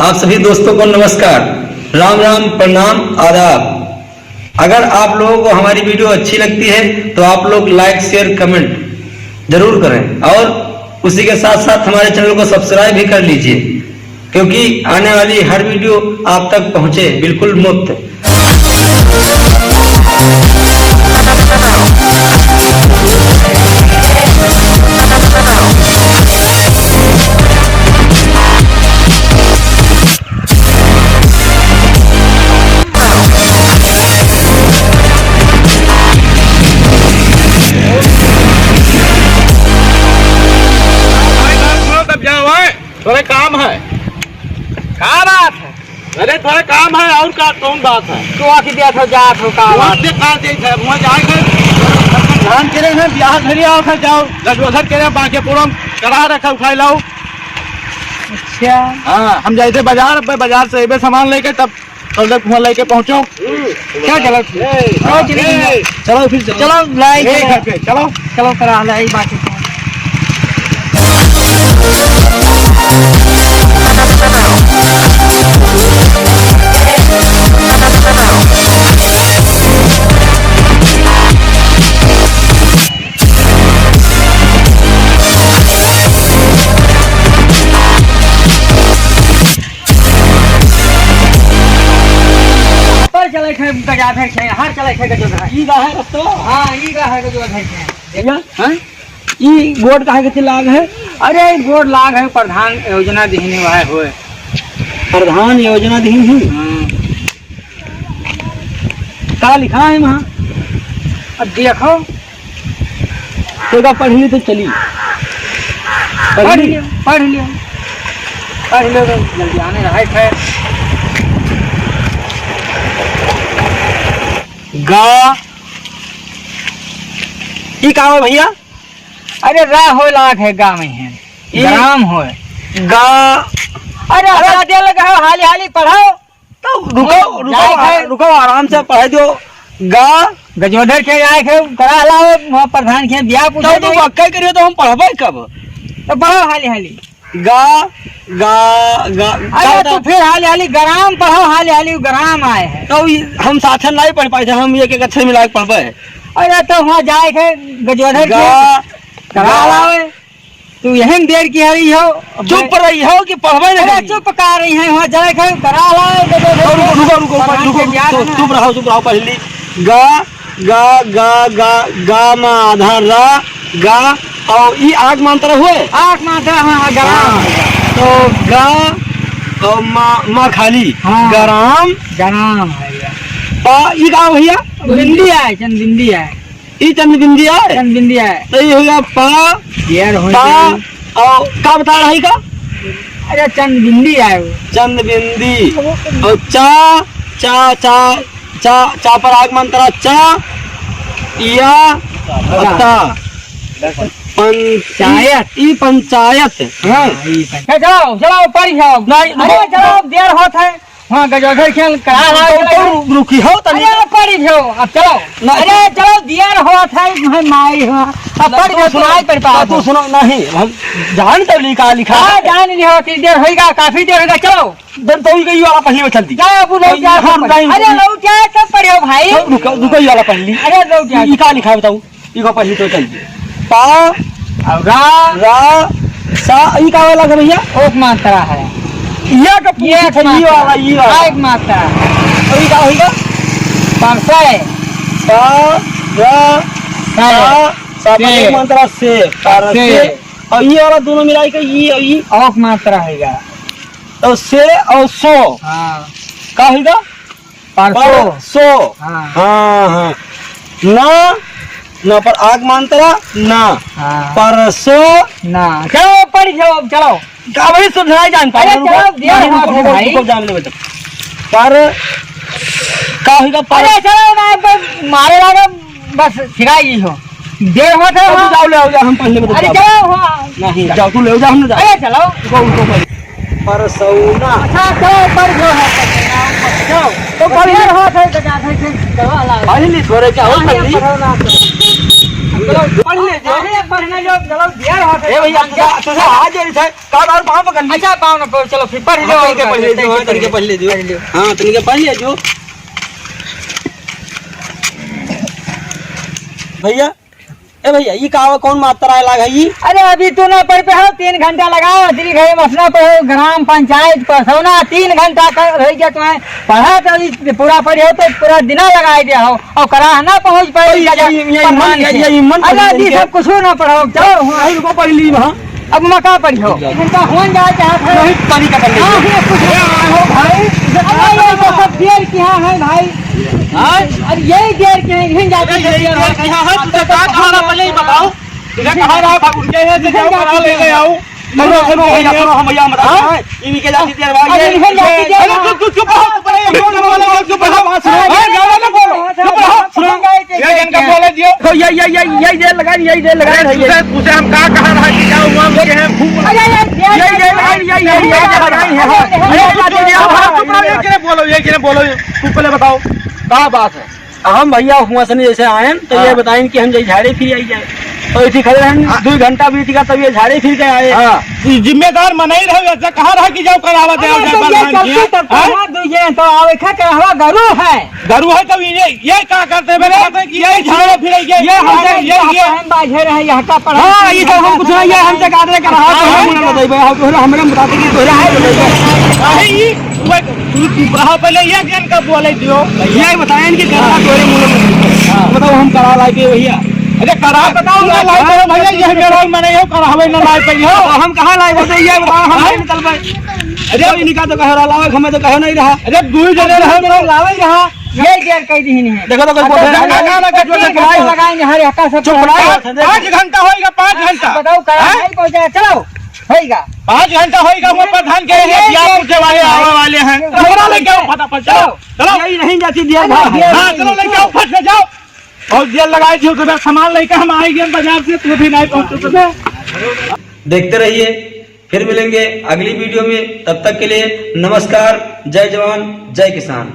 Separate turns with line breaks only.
आप सभी दोस्तों को नमस्कार, राम राम, प्रणाम, आदाब। अगर आप लोगों को हमारी वीडियो अच्छी लगती है तो आप लोग लाइक, शेयर, कमेंट जरूर करें और उसी के साथ साथ हमारे चैनल को सब्सक्राइब भी कर लीजिए, क्योंकि आने वाली हर वीडियो आप तक पहुंचे बिल्कुल मुफ्त।
थोड़े काम है।
क्या बात है?
अरे थोड़ा काम है और का कौन बात है?
तो आके दिया था जा तो का बात
से कहा दे है वहां जाके धान करे हैं बियाह धरी आओ था जाओ गजवधर करे बाकी पूरा करा रखा उठाई लाओ।
अच्छा
हां हम जाए थे बाजार से एबे सामान लेके तब तक वहां लेके पहुंचो।
क्या चलो
चलो फिर
चलो लाई
घर पे चलो
चलो करा लाई बाकी चले थे गजाधर छे हर चले थे गजोधर
ई गा है रस्तो।
हां ई गा है गजोधर छे
देखा हां ई गोड काहे के लाग है?
अरे गोड लाग है प्रधान योजना देने वाले होए
प्रधान योजना दीन ही का लिखा है वहां?
अब देखो
तो पढ़ ली तो चली
पढ़ लियो तो जल्दी आने रहे थे।
गा ई का है भैया?
अरे रा हो लाग है गा में है ग्राम हो
गा।
अरे अरे दे लगा हाली हाली पढ़ाओ
तो रुको आराम से पढ़ दो। गा
गजोधर के जाए थे करा लाओ वहाँ प्रधान के ब्याह पूछे
तो पक्का करियो तो हम पढ़बे कब?
तो पढ़ो हाली हाली
गा गा गा।
अरे तो फिर हाली हाली ग्राम पढ़ो हाली हाली ग्राम आए हैं।
तो हम साथ नहीं पढ़ पाए थे, हम एक एक अक्षर मिला के पढ़बे।
अरे तो वहाँ जाए थे गजोधर के करा लाओ तू यही देर की हरी हो
चुप रही हो कि पढ़बे नहीं?
अरे चुप कर रही है वहाँ जाए थे करा लाओ
रुको चुप रहो पढ़ ली। गा गा गा गा गा मा आधा रा गा और ई आग मांत्र हुए
आठ मात्रा हाँ ग्राम
तो गा और मा खाली ग्राम
ग्राम है
पा ई का भैया
बिंदी है चंद बिंदी है
ई चंद बिंदी है
चंद बिंदी है
तो ये हो गया पा
यार हो
पा और का बता रहा है का?
अरे चंद बिंदी है वो
चंद बिंदी और चा चा चा चा चा पर आग मंत्रा चा या ता पंचायत ई पंचायत है।
चलो चलो पढ़ी जाओ
नहीं
अरे चलो देर होत है वहाँ गजोधर खेल करा लाओ
रुकी हो तनी
अरे पढ़ी जाओ अब चलो अरे चलो देर होत है माई हो अब पढ़ जाओ सुनाई पड़ पा
तू सुनो नहीं हम जान तो लिखा
हाँ जान नहीं होती देर होएगा काफी देर होगा चलो
दिन तो ही गई वाला पहली में चलती
जाओ अब लौट जाओ अरे लौट जाए तब पढ़ो भाई
रुको ही वाला पहली
अरे लौट जाओ
ई का लिखा बताऊं ई को पहली तो चलती पा
अब रा
रा सा ई का वाला है भैया?
एक मात्रा है
या का ये वाला ई वाला
एक मात्रा
ई का होगा?
परसे
सा रा सा एक मंत्रा से परसे और ये वाला दोनों मिला के ई
एक मात्रा हैगा
तो से और सो
हाँ
का होगा?
परसो
सो
हाँ
हाँ ना ना पर आग मांत्रा ना
हाँ
परसो
ना चलो पढ़ जाओ अब चलो
का भाई सुनाई जान पाए रुको जान ले बेटा पर का होगा? पर
अरे चलो ना मारे लगा बस सिखाई हो देर होत है
जाओ ले आओ हम पहले बता।
अरे चलो
नहीं जाओ तू ले जा हम जा।
अरे चलो
उनको परसौना
अच्छा चलो पढ़ जाओ तो बढ़िया होत है तो जाते थे चलो अल्लाह
पहली थोड़े क्या हो पहली पढ़ ले जो
पढ़ने जो चलो दिया हाथ
ए भैया तुझे हाथ जोड़ी था का और पांव पकड़ ली
अच्छा पाँव ना चलो फिर पढ़ लो
तनिके पढ़ ले जो तनिके पढ़ ले जो हां तनिके पढ़ ले जो भैया ए भैया ये का कौन मात्रा है लाग है
अरे अभी तू ना पढ़ पे हो 3 घंटा लगाओ दिल्ली घरे मसला पे हो ग्राम पंचायत पसौना 3 घंटा रह गया तुम्हें पढ़ा तो पूरा पढ़े हो तो पूरा दिना लगाए दिया हो और करा ना पहुंच पाए ये सब कुछ ना पढ़ो चलो
को पढ़ ली वहां
अब मका पढ़ी हो इनका होन जाए चाहे
नहीं पानी का कर ले
हो भाई ये तो सब देर किया है भाई अरे यही देर के नहीं जाते
कहां है तुझे कहां पहले ही बताओ तुझे कहां रहा उनके है से जाओ करा ले गए आओ हम भैया बता इन्हीं के जाती देर भाई ये चुप रहो चुप रहो गाना बोलो चुप रहो ये इनका बोले दियो तो ये देर लगा तुझे हम का कहा रहा कि जाओ वहां के हैं ये बोलो ये बोलो तू पहले बताओ क्या बात है हम भैया हुआ से जैसे आए तो ये बताएं कि हम झाड़े फिर आई जाए तो इसी खड़े हैं 2 घंटा बीत गया तब ये झाड़े फिर के आए जिम्मेदार मना ही रहे ऐसा कहा रहा कि जाओ करावा दे
तो आवे खा करावा गरु है
तो ये क्या करते हैं कि ये झाड़े फिर ये
हम बाझे रहे यहाँ का पढ़ा
हां ये सब हम कुछ नहीं है हमसे काट रहे करा हमरा बताते कि तोरा है तू रहा पहले ये ज्ञान का बोले दियो ये बताएं कि करा तोरे मुंह बताओ हम करा लाके भैया अरे करा बताओ ना लाइक करो भैया ये मेरा मने हो करावे ना लाइक पे हो हम कहां लाइक होते ये बताओ हम नहीं निकल पाए अरे इनका तो कह रहा लावे हमें तो कह नहीं रहा अरे 2 जने रहे मेरा लावे रहा
ये देर कह दी नहीं है
देखो तो कोई बोल रहा ना कट
लगाएंगे हर हक्का सब
चुप रहो 5 घंटा होएगा 5 घंटा
बताओ करा नहीं पहुंचा चलो होएगा
5 घंटा होएगा वो प्रधान के दिया पूछे वाले आने वाले हैं चलो लेके आओ फटाफट चलो यही नहीं जाती दिया हां चलो लेके आओ फट से जाओ और जेल लगाए थे तो सामान लेकर हम आएंगे बाजार से तू भी नहीं पहुंच
देखते रहिए, फिर मिलेंगे अगली वीडियो में। तब तक के लिए नमस्कार। जय जवान जय किसान।